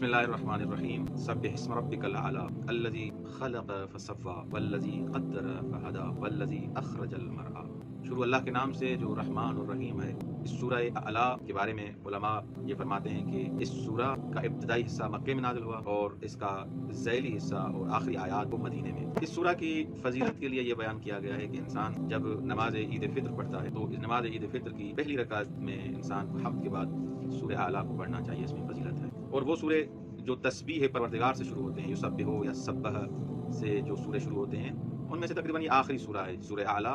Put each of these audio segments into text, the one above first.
बिस्मिल्लाहिर्रहमानिर्रहीम सब्बिह इस्म रब्बिकल आला अल्लज़ी खलक़ फसव्वा वल्लज़ी क़द्दर फहदा वल्लज़ी अख़रजल मरआ। शुरू अल्लाह के नाम से जो रहमान और रहीम है। इस सूरह आला के बारे में उलमा ये फरमाते हैं कि इस सूरह का इब्तिदाई हिस्सा मक्के में नाज़िल हुआ और इसका ज़ैली हिस्सा और आखिरी आयात को मदीने में। इस सूरह की फजीलत के लिए ये बयान किया गया है कि इंसान जब नमाज ईद फितर पढ़ता है तो इस नमाज ईद फितर की पहली रकात में इंसान को हम्द के बाद सूरह आला को पढ़ना चाहिए, इसमें फजीलत है। और वो सूरह जो तस्बीह है परवरदिगार से शुरू होते हैं, युसब्बिहु या सब्बह से जो सूरह शुरू होते हैं, उनमें से तकरीबन ये आखिरी सूरह है सूरह आला,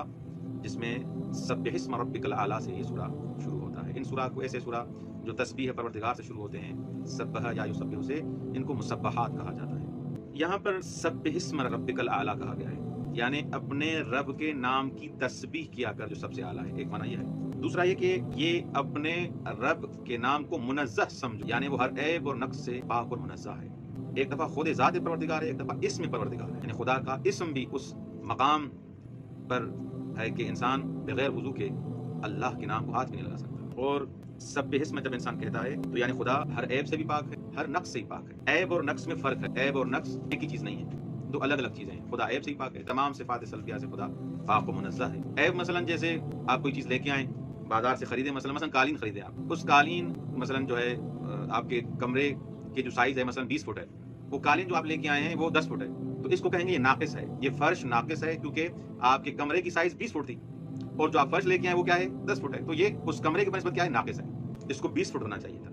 जिसमें सब्बिह इस्म रब्बिकल आला से ये सूरह शुरू होता है। इन सूरह को ऐसे सूरह जो तस्बीह है परवरदिगार से शुरू होते हैं, सब्बह या युसब्बिहु से, इनको मुसब्बहात कहा जाता है। यहाँ पर सब्बिह इस्म रब्बिकल आला कहा गया है, यानी अपने रब के नाम की तस्बीह किया कर जो सबसे आला है। एक माना यह है। दूसरा ये कि ये अपने रब के नाम को मुनज़्ज़ह समझो, यानी वो हर ऐब और नक्स से पाक और मुनज़्ज़ह है। एक दफ़ा खुद ज़ात परवरदिगार है, एक दफ़ा इस्म परवरदिगार है, यानी खुदा का इस्म भी उस मकाम पर है कि इंसान बगैर वुज़ू के अल्लाह के नाम को हाथ भी नहीं लगा सकता। और सब्बिह इस्म जब इंसान कहता है तो यानी खुदा हर ऐब से भी पाक है, हर नक्स से भी पाक है। ऐब और नक्स में फ़र्क है, ऐब और नक्स एक ही चीज़ नहीं है, दो अलग अलग चीज़ें हैं। खुदा ऐब से ही पाक है, तमाम सिफ़ात सल्बिया से खुदा पाक व मुनज़्ज़ह है। ऐब मसलन जैसे आप कोई चीज़ लेके आए बाजार से खरीदे, मसलन कालीन खरीदे आप, उस कालीन मसलन जो है आपके कमरे के जो साइज़ है मसलन 20 फुट है, वो कालीन जो आप लेके आए हैं वो 10 फुट है, तो इसको कहेंगे ये नाक़िस है, ये फर्श नाक़िस है, क्योंकि आपके कमरे की साइज़ 20 फुट थी और जो आप फर्श लेके आए वो क्या है 10 फुट है, तो ये उस कमरे के बनिस्बत क्या है नाक़िस है, इसको 20 फुट होना चाहिए था।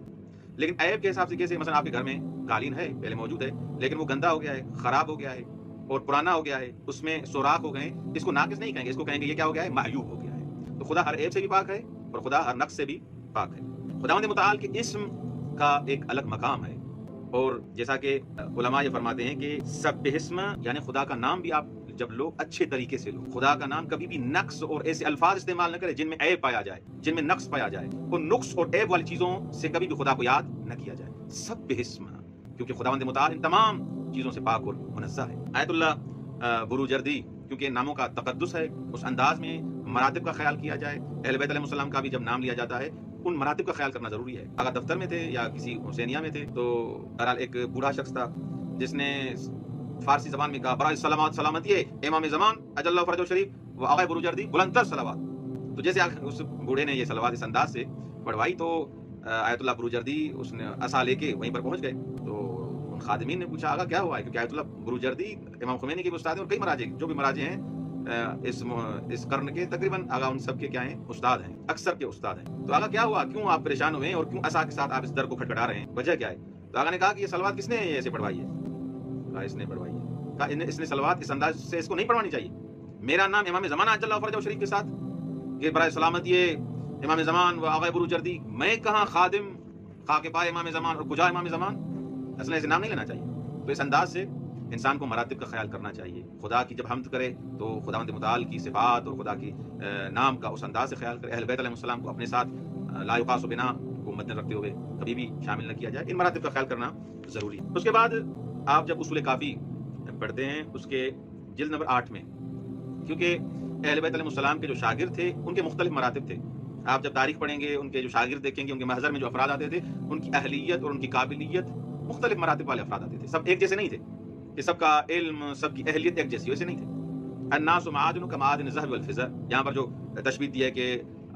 लेकिन ऐब के हिसाब से कैसे, मसलन आपके घर में कालीन है पहले मौजूद है, लेकिन वो गंदा हो गया है, ख़राब हो गया है और पुराना हो गया है, उसमें सुराख हो गए, इसको नाक़िस नहीं कहेंगे, इसको कहेंगे ये क्या हो गया है, मायूब हो गया है। तो खुदा हर ऐब से भी पाक है और खुदा हर नक्स से भी पाक है। खुदावंद मुतआल के इस्म का एक अलग मकाम है, और जैसा कि उलमा ये फरमाते हैं कि सब्बिह इस्म यानी खुदा का नाम भी आप जब लो अच्छे तरीके से लो, खुदा का नाम कभी भी नक्स और ऐसे अल्फाज इस्तेमाल न करे जिनमें ऐब पाया जाए, जिनमें नक्स पाया जाए, और नुक्स और ऐब वाली चीज़ों से कभी भी खुदा को याद न किया जाए। सब्बिह इस्म, क्योंकि खुदावंद मुतआल इन तमाम चीज़ों से पाक और मुनज़्ज़ह है। आयतुल्लाह बुरूजर्दी, क्योंकि नामों का तक़द्दुस है, उस अंदाज में मरातिब का ख्याल किया जाए। अहले बैत अलैहिस्सलाम का भी जब नाम लिया जाता है उन मरातिब का ख्याल करना ज़रूरी है। अगर दफ्तर में थे या किसी हुसैनिया में थे तो बहरहाल एक बूढ़ा शख्स था जिसने फारसी ज़बान में कहा बराए सलामत सलामती है इमाम ज़मान अजल्लहु फरजहु शरीफ व आग़ाए बुरूजर्दी बुलंदतर सलावत। तो जैसे उस बूढ़े ने ये सलावत इस अंदाज से पढ़वाई तो आयतुल्लाह बुरूजर्दी उसने असा लेके वहीं पर पहुँच गए। तो उन खादिमीन ने पूछा आगा क्या हुआ है, क्योंकि आयतुल्लाह बुरूजर्दी इमाम खुमैनी के उस्ताद हैं और कई मराजे जो भी मराजे हैं इस कर्न के तकरीबन आगा उन सब के क्या हैं उस्ताद हैं, अक्सर के उस्ताद हैं। तो आगा क्या हुआ, क्यों आप परेशान हुए और क्यों असा के साथ आप इस दर को खटखटा रहे हैं, वजह क्या है? तो आगा ने कहा कि ये सलवात किसने ऐसे पढ़वाई है? कहा इसने पढ़वाई है। कहा इसने सलवात इस अंदाज से इसको नहीं पढ़वानी चाहिए। मेरा नाम इमाम ज़मान अजल्लहु फरजहु शरीफ के साथ कि बराए सलामत ये इमाम ज़मान व आग़ाए बुरूजर्दी, मैं कहाँ खादिम खाके पाए इमाम ज़मान और कुजा इमाम ज़मान, असल ऐसे नाम नहीं लेना चाहिए। तो इस अंदाज से इंसान को मरातिब का ख्याल करना चाहिए। खुदा की जब हम्द करे तो खुदावंद मुतआल की सिफ़ात और खुदा की नाम का उस अंदाज से ख्याल करे। अहले बैत अलैहिस्सलाम को अपने साथ ला युक़ासु बिना को मद्देनज़र रखते हुए कभी भी शामिल न किया जाए। इन मरातिब का ख्याल करना ज़रूरी है। उसके बाद आप जब उसूल काफ़ी पढ़ते हैं उसके जिल्द नंबर 8 में, क्योंकि अहले बैत अलैहिस्सलाम के जो शागिर्द थे उनके मुख्तलिफ मरातिब थे। आप जब तारीख़ पढ़ेंगे उनके जो शागिर्द देखेंगे, उनके महज़र में जो अफराद आते थे उनकी अहलियत और उनकी काबिलियत मुख्तलिफ मरातिब वाले अफराद आते थे। सब एक जैसे नहीं थे कि सबका इल्म सबकी अहलियत एक जैसी, वैसे नहीं थे। अन्नासु मआदिनु कमादिन ज़हब वल फ़िज़्ज़ा, यहाँ पर जो तशबीह दी है कि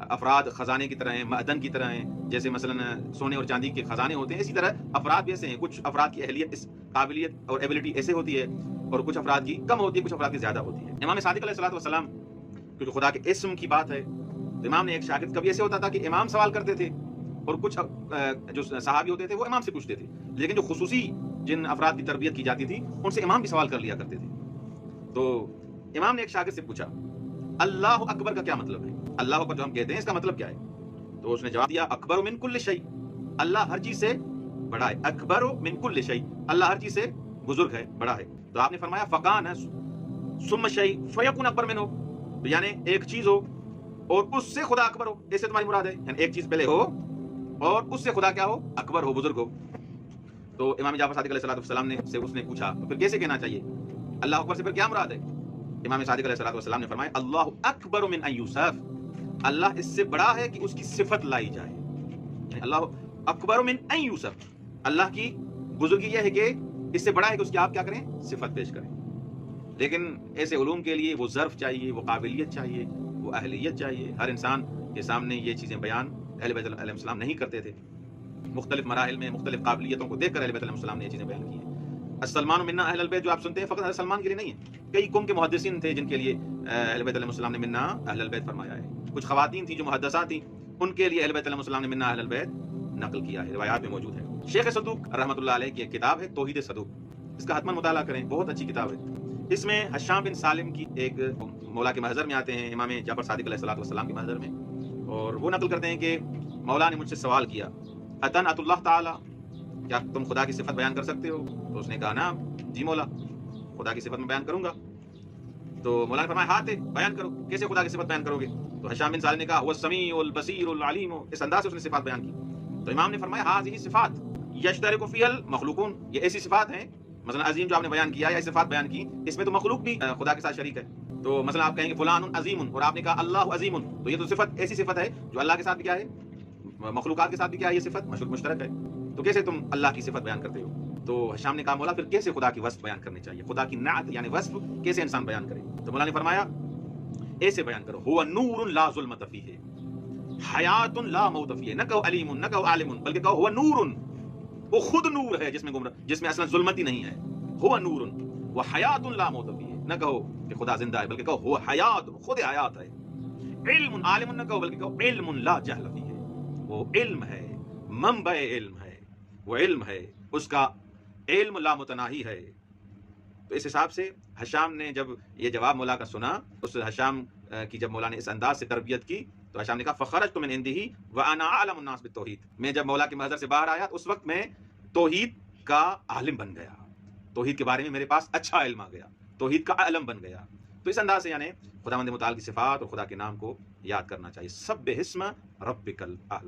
अफराद ख़जाने की तरह हैं, मअदन की तरह हैं, जैसे मसलन सोने और चांदी के ख़जाने होते हैं, इसी तरह अफराद भी ऐसे हैं। कुछ अफराद की अहलियत इस काबिलियत और एबिलिटी ऐसे होती है और कुछ अफराद की कम होती है, कुछ अफराद की ज़्यादा होती है। इमाम सादिक़ अलैहिस्सलातु वस्सलाम, क्योंकि खुदा के इस्म की बात है तो इमाम ने एक शागिर्द, कभी ऐसे होता था कि इमाम सवाल करते थे और कुछ जो सहाबी होते थे वो इमाम से पूछते थे, लेकिन जो खुसूसी जिन अफराद की तरबियत की जाती थी उनसे इमाम भी सवाल कर लिया करते थे। तो इमाम ने एक शागिर्द से पूछा अल्लाहु अकबर का क्या मतलब है, अल्लाह अकबर जो हम कहते हैं इसका मतलब क्या है? तो उसने जवाब दिया अकबर मिन कुल्लि शै, अल्लाह हर चीज से बड़ा है। अकबर मिन कुल्लि शै, अल्लाह हर चीज से बुजुर्ग है, बड़ा है। तो आपने फरमाया फकान सुम्मा शै फयकुन अकबर मिनहु, यानी एक चीज हो और उससे खुदा अकबर हो, ऐसे तुम्हारी मुराद है? यानी एक चीज पहले हो और उससे खुदा क्या हो, अकबर हो, बुजुर्ग हो। तो इमाम जाफर सादिक अलैहिस्सलाम ने से उसने पूछा तो फिर कैसे कहना चाहिए अल्लाह अकबर से, फिर क्या मुराद है? इमाम सादिक अलैहिस्सलाम ने फरमाया अल्लाहु अकबर मिन अन यूसफ, अल्लाह इससे बड़ा है कि उसकी सिफत लाई जाए। अल्लाह अकबर मिन अन यूसफ, अल्लाह की بزرگی یہ ہے کہ اس سے بڑا ہے کہ اس کی آپ کیا کریں، صفت پیش کریں. لیکن ایسے علوم کے لیے وہ ظرف چاہیے، وہ قابلیت چاہیے، وہ اہلیت چاہیے. ہر انسان کے سامنے یہ چیزیں بیان اہل بیت علیہ السلام نہیں کرتے تھے. مختلف مراحل میں مختلف قابلیتوں کو دیکھ کر اہل بیت علیہ السلام نے یہ چیزیں بیان کی ہیں. السلمان منا اہل البیت جو آپ سنتے ہیں فقط حضرت سلمان کے لیے نہیں ہے. کئی قوم کے محدثین تھے جن کے لیے اہل بیت علیہ السلام نے منا اہل البیت فرمایا ہے. کچھ خواتین تھیں جو محدثات تھیں، ان کے لیے اہل بیت علیہ السلام نے منا اہل البیت نقل کیا ہے، روایات میں موجود ہے. شیخ صدوق رحمۃ اللہ علیہ کی ایک کتاب ہے توحید صدوق، اس کا حتماً مطالعہ کریں، بہت اچھی کتاب ہے. اس میں حشام بن سالم کی ایک مولا کے محضر میں آتے ہیں، امام جعفر صادق علیہ السلام کے محضر میں، اور وہ نقل کرتے ہیں کہ مولا نے مجھ سے سوال کیا، اتنعت اللہ تعالی، کیا تم خدا کی صفت بیان کر سکتے ہو؟ تو اس نے کہا نا جی مولا، خدا کی صفت میں بیان کروں گا. تو مولا نے فرمایا ہاتھ بیان کرو، کیسے خدا کی صفت بیان کرو گے؟ تو حشام بن سالم نے کہا وہ السمیع البصیر العلیم، اس انداز سے اس نے صفات بیان کی. تو امام نے فرمایا ہذہ صفات یشترک فیہا المخلوقون، یہ ایسی صفات ہیں، مثلا عظیم جو آپ نے بیان کیا یا صفات بیان کی، اس میں تو مخلوق بھی خدا کے ساتھ شریک ہے. تو مثلا آپ کہیں گے فلان عظیم، اور آپ نے کہا اللہ عظیم، تو یہ تو صفت ایسی صفت ہے جو اللہ کے ساتھ بھی کیا ہے، مخلوقات کے ساتھ بھی کیا ہے، یہ صفت مشترک ہے. تو کیسے تم اللہ کی صفت بیان کرتے ہو؟ تو حشام نے کہا مولا پھر کیسے خدا کی وصف بیان کرنی چاہیے، خدا کی نعت یعنی وصف کیسے انسان بیان کرے؟ تو مولا نے فرمایا ایسے بیان کرو، هو نور لا ظلمت فیہ، حیات لا موت فیہ. نہ کہو علیم، نہ کہو عالم، بلکہ کہو هو نور، وہ خود نور ہے جس میں اصلا ظلمت ہی نہیں ہے. هو نور وحیات لا موت فیہ، نہ کہو کہ خدا زندہ ہے بلکہ کہو هو حیات، خود حیات ہے. علم عالم نہ کہو بلکہ کہو علم لا جہل فیہ، وہ علم ہے، منبع علم ہے، وہ علم ہے، اس کا علم لا متناہی ہے. تو اس حساب سے حشام نے جب یہ جواب مولا کا سنا، اس حشام کی جب مولا نے اس انداز سے تربیت کی، تو حشام نے کہا فخرجت من عنده وانا اعلم الناس بالتوحید، میں جب مولا کے محضر سے باہر آیا اس وقت میں توحید کا عالم بن گیا، توحید کے بارے میں میرے پاس اچھا علم آ گیا، توحید کا علم بن گیا. تو اس انداز سے یعنی خداوند متعال کی صفات اور خدا کے نام کو یاد کرنا چاہیے. سبح اسم ربک الاعلی.